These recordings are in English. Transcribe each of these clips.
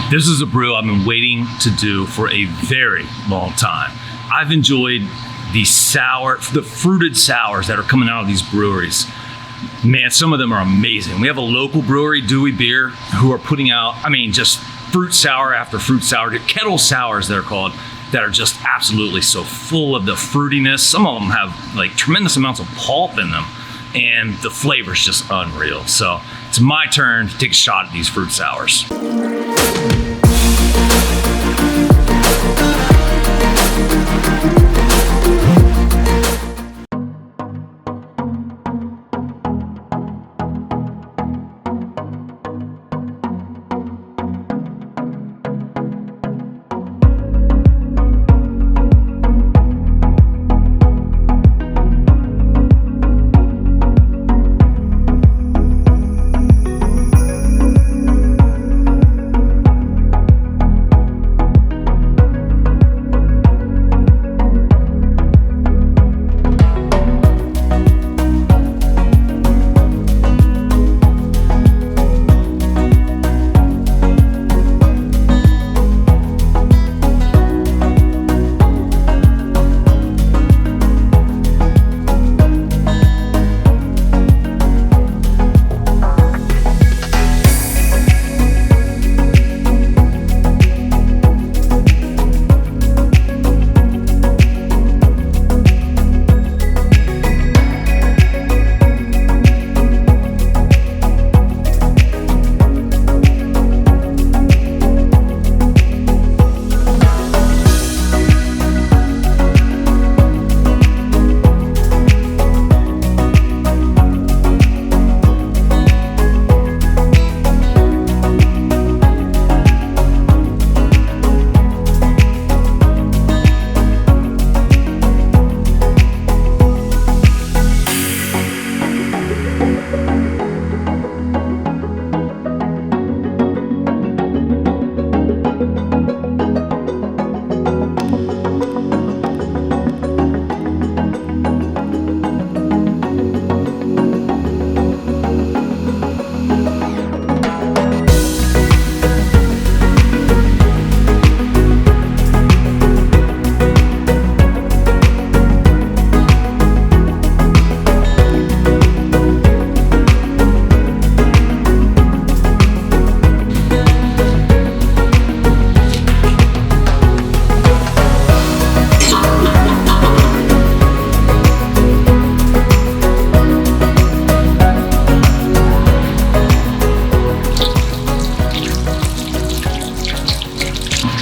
This is a brew I've been waiting to do for a very long time. I've enjoyed the fruited sours that are coming out of these breweries. Man, some of them are amazing. We have a local brewery, Dewey Beer, who are putting out, just fruit sour after fruit sour, Kettle sours they're called, that are just absolutely so full of the fruitiness. Some of them have like tremendous amounts of pulp in them, and the flavor's just unreal. So it's my turn to take a shot at these fruit sours.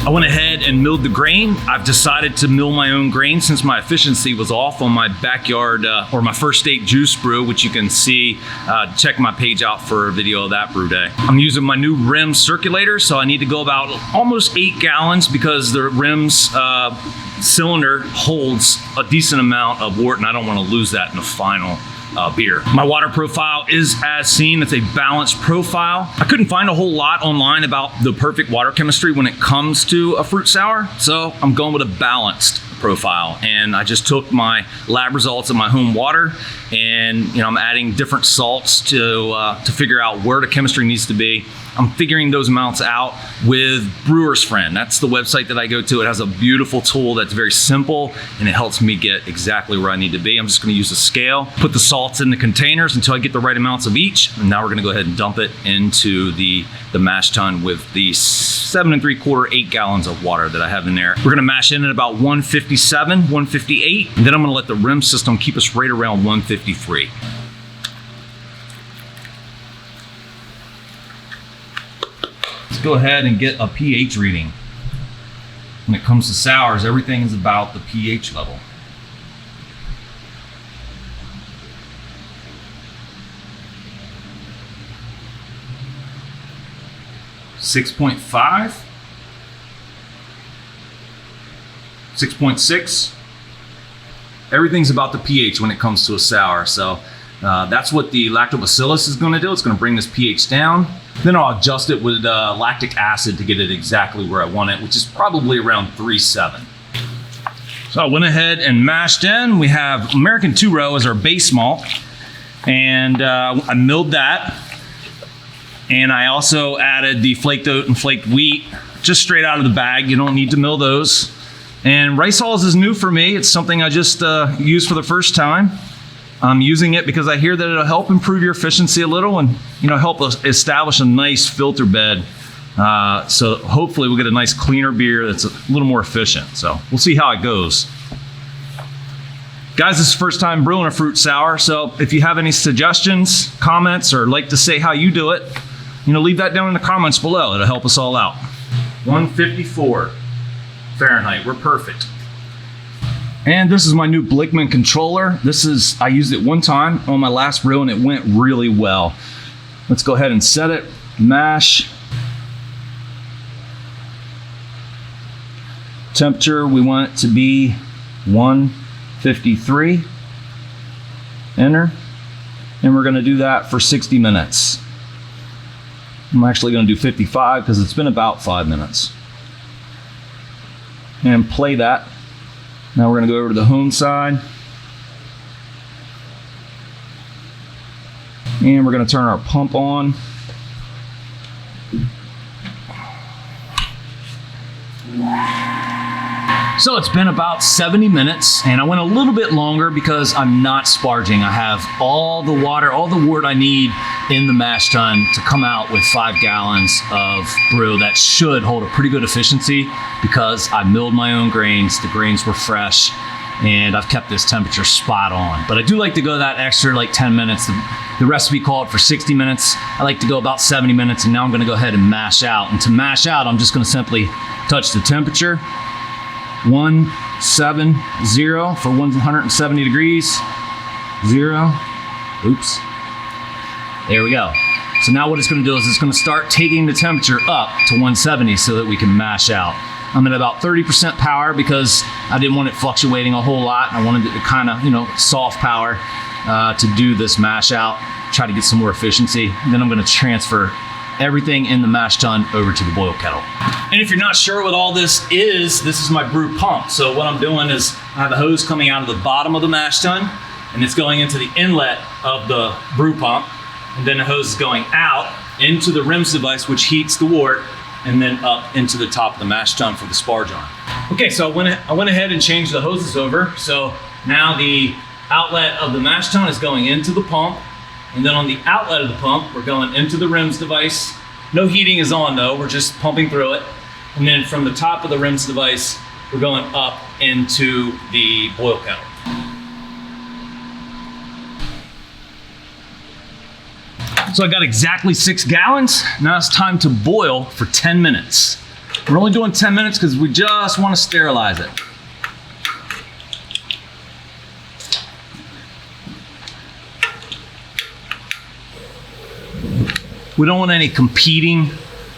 I went ahead and milled the grain. I've decided to mill my own grain since my efficiency was off on my backyard or my first state juice brew, which you can see. Check my page out for a video of that brew day. I'm using my new rim circulator, so I need to go about almost 8 gallons because the rim's cylinder holds a decent amount of wort, and I don't want to lose that in the final beer. My water profile is as seen. It's a balanced profile. I couldn't find a whole lot online about the perfect water chemistry when it comes to a fruit sour, so I'm going with a balanced profile. And I just took my lab results of my home water, and I'm adding different salts to figure out where the chemistry needs to be. I'm figuring those amounts out with Brewer's Friend. That's the website that I go to. It has a beautiful tool that's very simple, and it helps me get exactly where I need to be. I'm just gonna use a scale, put the salts in the containers until I get the right amounts of each. And now we're gonna go ahead and dump it into the mash tun with the 7 3/4, 8 gallons of water that I have in there. We're gonna mash in at about 157, 158, and then I'm gonna let the rim system keep us right around 153. Go ahead and get a pH reading. When it comes to sours, everything is about the pH level. .5, 6.6. Everything's about the pH when it comes to a sour. So that's what the lactobacillus is going to do. It's going to bring this pH down. Then I'll adjust it with lactic acid to get it exactly where I want it, which is probably around 3.7. So I went ahead and mashed in. We have American 2-row as our base malt, and I milled that. And I also added the flaked oat and flaked wheat just straight out of the bag. You don't need to mill those. And rice hulls is new for me. It's something I just used for the first time. I'm using it because I hear that it'll help improve your efficiency a little and help us establish a nice filter bed. So hopefully we'll get a nice cleaner beer that's a little more efficient. So we'll see how it goes. Guys, this is the first time brewing a fruit sour. So if you have any suggestions, comments, or like to say how you do it, leave that down in the comments below. It'll help us all out. 154 Fahrenheit, we're perfect. And this is my new Blickman controller. I used it one time on my last brew and it went really well. Let's go ahead and set it, mash. Temperature, we want it to be 153. Enter. And we're gonna do that for 60 minutes. I'm actually gonna do 55 because it's been about 5 minutes. And play that. Now we're gonna go over to the home side. And we're gonna turn our pump on. So it's been about 70 minutes and I went a little bit longer because I'm not sparging. I have all the water, all the wort I need in the mash tun to come out with 5 gallons of brew. That should hold a pretty good efficiency because I milled my own grains. The grains were fresh and I've kept this temperature spot on. But I do like to go that extra like 10 minutes. The recipe called for 60 minutes. I like to go about 70 minutes and now I'm gonna go ahead and mash out. And to mash out, I'm just gonna simply touch the temperature. 170 for 170 degrees. 0. Oops. There we go. So now what it's going to do is it's going to start taking the temperature up to 170 so that we can mash out. I'm at about 30% power because I didn't want it fluctuating a whole lot. I wanted it to kind of, soft power to do this mash out, try to get some more efficiency. And then I'm going to transfer everything in the mash tun over to the boil kettle. And if you're not sure what all this is my brew pump. So what I'm doing is I have a hose coming out of the bottom of the mash tun and it's going into the inlet of the brew pump. And then the hose is going out into the rims device, which heats the wort, and then up into the top of the mash tun for the sparge on. Okay, so I went ahead and changed the hoses over. So now the outlet of the mash tun is going into the pump. And then on the outlet of the pump, we're going into the rims device. No heating is on though, we're just pumping through it. And then from the top of the rims device, we're going up into the boil kettle. So I got exactly 6 gallons. Now it's time to boil for 10 minutes. We're only doing 10 minutes because we just want to sterilize it. We don't want any competing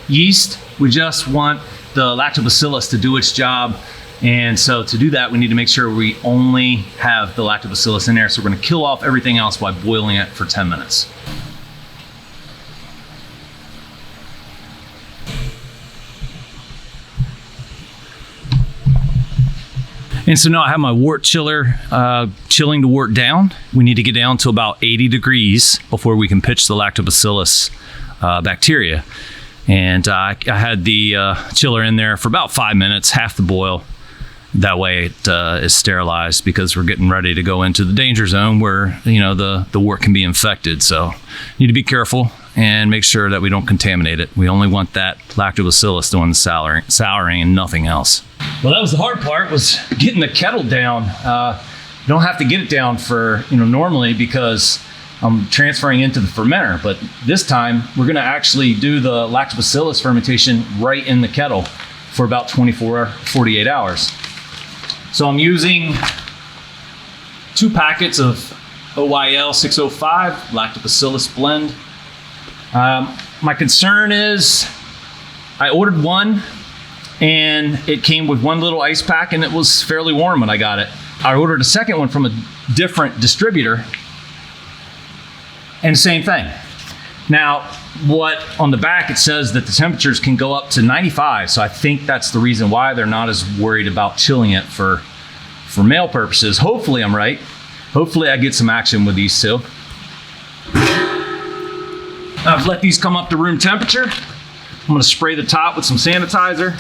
yeast. We just want the lactobacillus to do its job. And so to do that, we need to make sure we only have the lactobacillus in there. So we're going to kill off everything else by boiling it for 10 minutes. And so now I have my wort chiller chilling the wort down. We need to get down to about 80 degrees before we can pitch the lactobacillus bacteria. And I had the chiller in there for about 5 minutes, half the boil. That way it is sterilized because we're getting ready to go into the danger zone where the wort can be infected. So you need to be careful and make sure that we don't contaminate it. We only want that lactobacillus doing the souring and nothing else. Well, that was the hard part, was getting the kettle down. You don't have to get it down for normally because I'm transferring into the fermenter, but this time we're going to actually do the lactobacillus fermentation right in the kettle for about 24, 48 hours. So I'm using 2 packets of OYL 605 lactobacillus blend. My concern is I ordered one and it came with 1 little ice pack and it was fairly warm when I got it. I ordered a second one from a different distributor and same thing. Now, what on the back it says that the temperatures can go up to 95, so I think that's the reason why they're not as worried about chilling it for mail purposes. Hopefully I'm right. Hopefully I get some action with these two. I've let these come up to room temperature. I'm gonna spray the top with some sanitizer.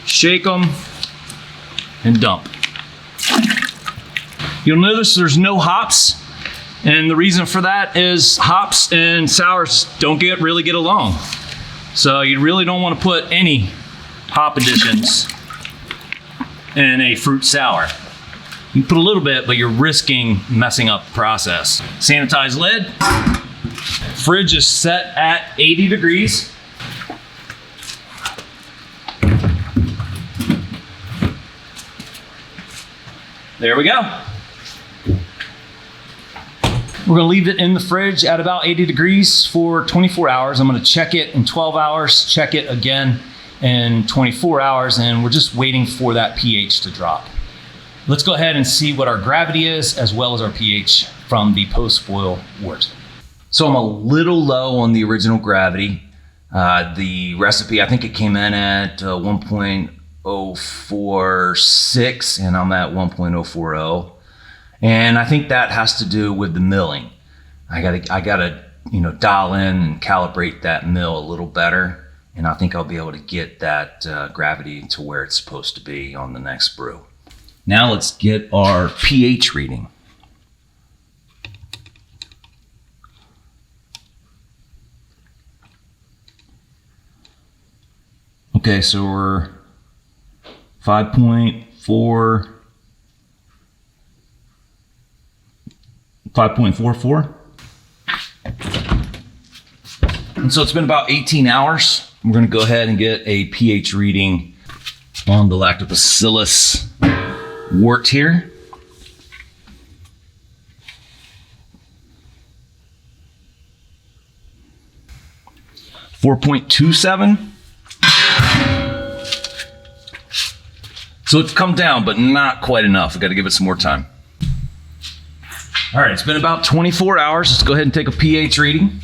Shake them and dump. You'll notice there's no hops, and the reason for that is hops and sours don't really get along. So you really don't want to put any hop additions in a fruit sour. You can put a little bit, but you're risking messing up the process. Sanitized lid. Fridge is set at 80 degrees. There we go. We're gonna leave it in the fridge at about 80 degrees for 24 hours. I'm gonna check it in 12 hours, check it again in 24 hours, and we're just waiting for that pH to drop. Let's go ahead and see what our gravity is as well as our pH from the post-boil wort. So I'm a little low on the original gravity. The recipe, I think it came in at 1.046 and I'm at 1.040. And I think that has to do with the milling. I gotta dial in and calibrate that mill a little better. And I think I'll be able to get that gravity to where it's supposed to be on the next brew. Now let's get our pH reading. Okay, so we're 5.44. And so it's been about 18 hours. We're gonna go ahead and get a pH reading on the lactobacillus wort here. .27. So it's come down, but not quite enough. I've got to give it some more time. All right, it's been about 24 hours. Let's go ahead and take a pH reading.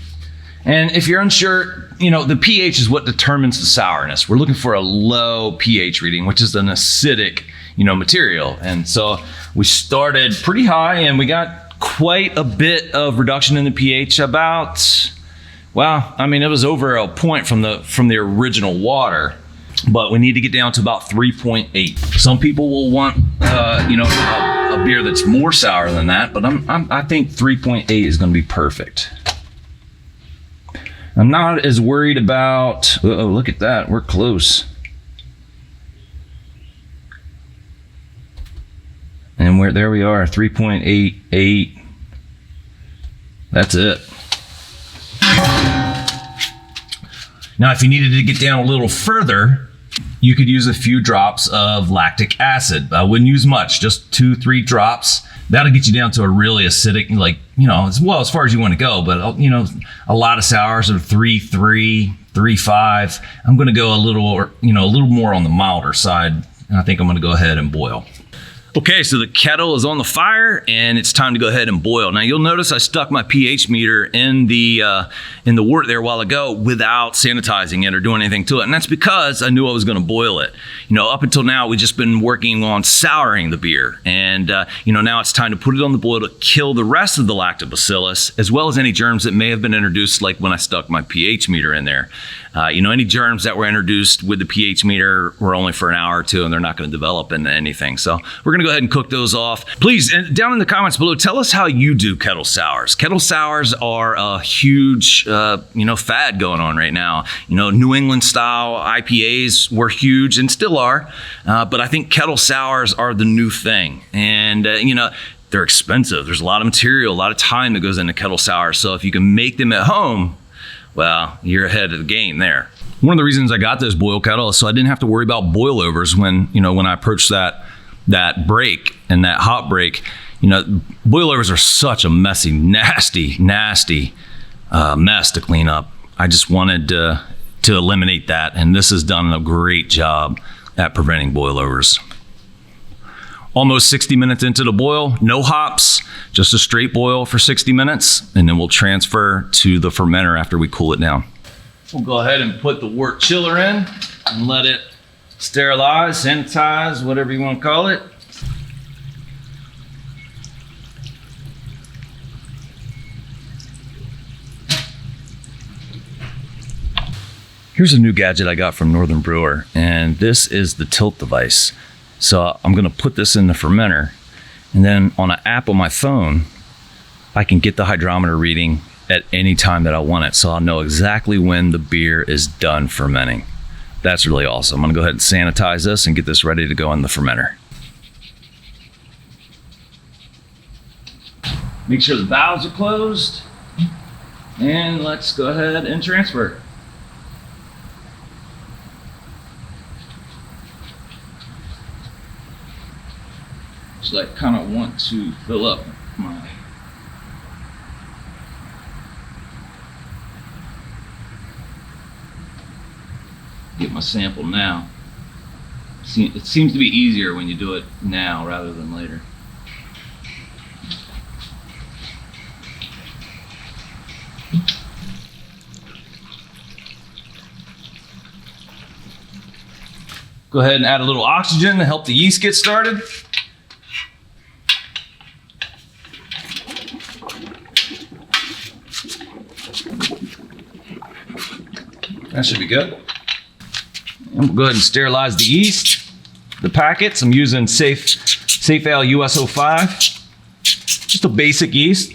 And if you're unsure, the pH is what determines the sourness. We're looking for a low pH reading, which is an acidic, material. And so we started pretty high and we got quite a bit of reduction in the pH about, it was over a point from the original water. But we need to get down to about 3.8. Some people will want, a beer that's more sour than that, but I think 3.8 is going to be perfect. I'm not as worried about. Oh, look at that, we're close. And there we are, 3.88. That's it. Now, if you needed to get down a little further, you could use a few drops of lactic acid. I wouldn't use much, just 2-3 drops. That'll get you down to a really acidic, as far as you want to go. But, a lot of sours are 3.3, 3.5. I'm going to go a little more on the milder side. And I think I'm going to go ahead and boil. Okay, so the kettle is on the fire and it's time to go ahead and boil. Now you'll notice I stuck my pH meter in the wort there a while ago without sanitizing it or doing anything to it. And that's because I knew I was gonna boil it. Up until now, we've just been working on souring the beer. And now it's time to put it on the boil to kill the rest of the lactobacillus, as well as any germs that may have been introduced, like when I stuck my pH meter in there. Any germs that were introduced with the pH meter were only for an hour or two and they're not gonna develop into anything. So we're gonna go ahead and cook those off. Please, down in the comments below, tell us how you do kettle sours. Kettle sours are a huge, fad going on right now. New England style IPAs were huge and still are, but I think kettle sours are the new thing. And, they're expensive. There's a lot of material, a lot of time that goes into kettle sours. So if you can make them at home, well, you're ahead of the game there. One of the reasons I got this boil kettle is so I didn't have to worry about boilovers when I approached that break and that hop break. Boilovers are such a messy, nasty mess to clean up. I just wanted to eliminate that, and this has done a great job at preventing boilovers. Almost 60 minutes into the boil, no hops, just a straight boil for 60 minutes, and then we'll transfer to the fermenter after we cool it down. We'll go ahead and put the wort chiller in and let it sterilize, sanitize, whatever you want to call it. Here's a new gadget I got from Northern Brewer, and this is the tilt device. So I'm gonna put this in the fermenter, and then on an app on my phone, I can get the hydrometer reading at any time that I want it. So I'll know exactly when the beer is done fermenting. That's really awesome. I'm gonna go ahead and sanitize this and get this ready to go in the fermenter. Make sure the valves are closed, and let's go ahead and transfer. So I kind of want to fill up my get my sample now. It seems to be easier when you do it now rather than later. Go ahead and add a little oxygen to help the yeast get started. That should be good. And we'll go ahead and sterilize the yeast. The packets, I'm using Safe Ale US 05. Just a basic yeast.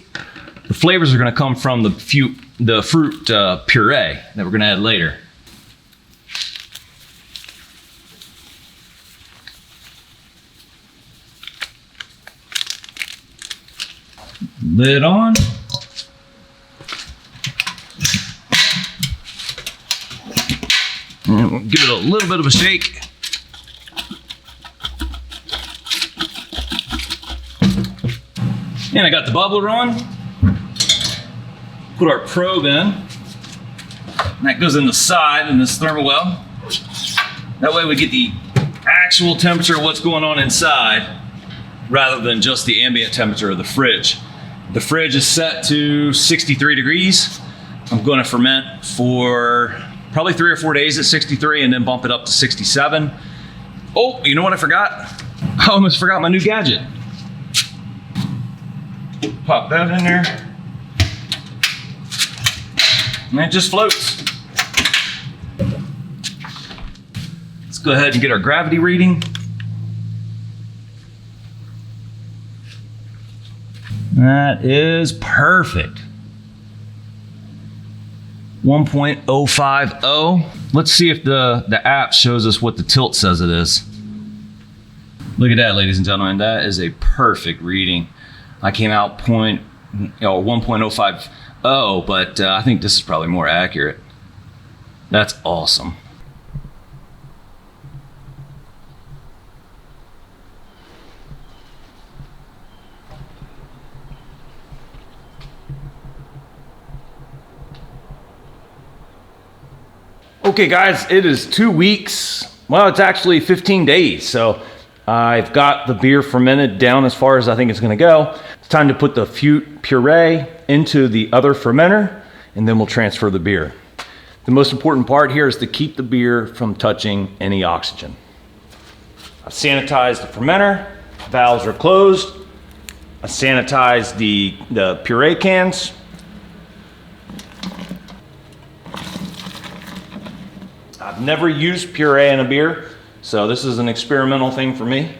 The flavors are gonna come from the fruit puree that we're gonna add later. Lid on. And we'll give it a little bit of a shake. And I got the bubbler on. Put our probe in. And that goes in the side in this thermal well. That way we get the actual temperature of what's going on inside rather than just the ambient temperature of the fridge. The fridge is set to 63 degrees. I'm going to ferment for probably 3 or 4 days at 63 and then bump it up to 67. Oh, you know what I forgot? I almost forgot my new gadget. Pop that in there. And it just floats. Let's go ahead and get our gravity reading. That is perfect. 1.050. Let's see if the app shows us what the tilt says it is. Look at that, ladies and gentlemen. That is a perfect reading. I came out 1.050, but I think this is probably more accurate. That's awesome. Okay guys, it is 2 weeks. Well, it's actually 15 days. So I've got the beer fermented down as far as I think it's gonna go. It's time to put the fruit puree into the other fermenter, and then we'll transfer the beer. The most important part here is to keep the beer from touching any oxygen. I've sanitized the fermenter, valves are closed. I sanitized the puree cans. I've never used puree in a beer, so this is an experimental thing for me.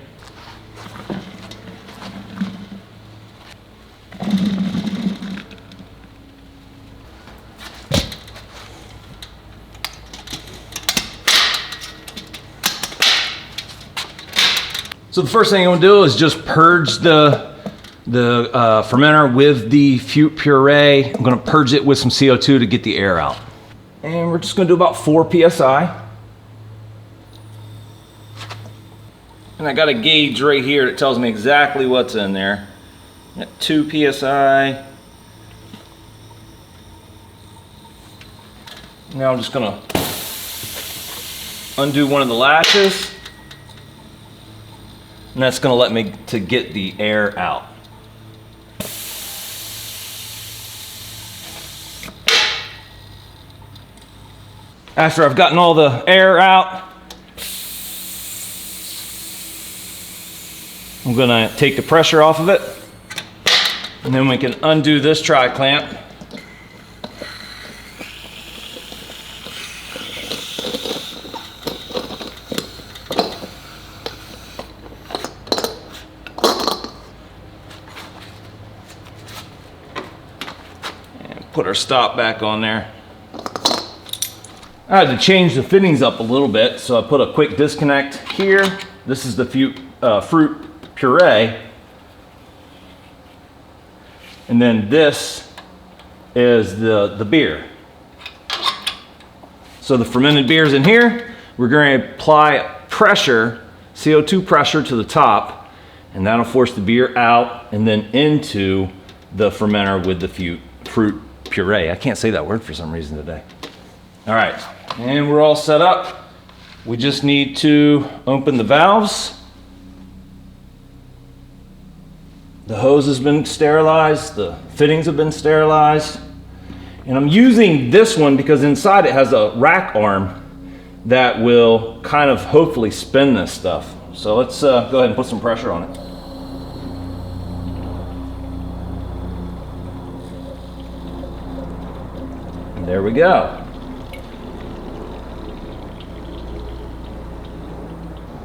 So the first thing I'm gonna do is just purge the fermenter with the fruit puree. I'm gonna purge it with some CO2 to get the air out. And we're just gonna do about 4 PSI. And I got a gauge right here that tells me exactly what's in there. Got 2 PSI. Now I'm just gonna undo one of the latches. And that's gonna let me to get the air out. After I've gotten all the air out, I'm gonna take the pressure off of it, and then we can undo this tri-clamp. Put our stop back on there. I had to change the fittings up a little bit, so I put a quick disconnect here. This is the fruit puree. And then this is the beer. So the fermented beer's in here. We're going to apply pressure, CO2 pressure to the top, and that'll force the beer out and then into the fermenter with the fruit puree. I can't say that word for some reason today. All right, and we're all set up. We just need to open the valves. The hose has been sterilized, the fittings have been sterilized. And I'm using this one because inside it has a rack arm that will kind of hopefully spin this stuff. So let's go ahead and put some pressure on it. And there we go.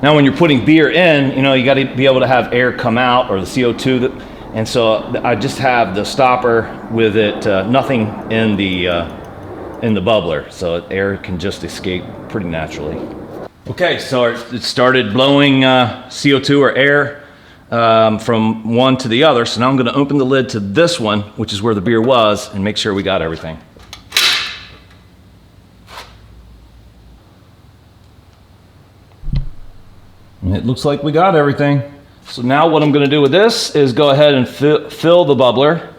Now when you're putting beer in, you got to be able to have air come out, or the CO2 and so I just have the stopper with it, nothing in the bubbler, so air can just escape pretty naturally. Okay, so it started blowing CO2 or air from one to the other. So now I'm going to open the lid to this one, which is where the beer was, and make sure we got everything. And it looks like we got everything. So now what I'm going to do with this is go ahead and fill the bubbler.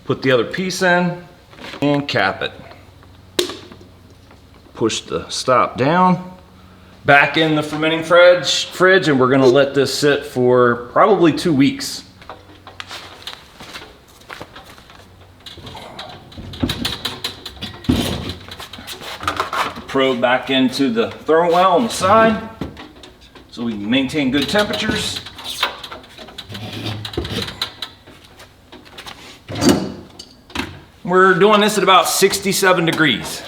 Put the other piece in and cap it. Push the stop down. Back in the fermenting fridge, and we're going to let this sit for probably 2 weeks. Probe back into the thermal well on the side so we can maintain good temperatures. We're doing this at about 67 degrees.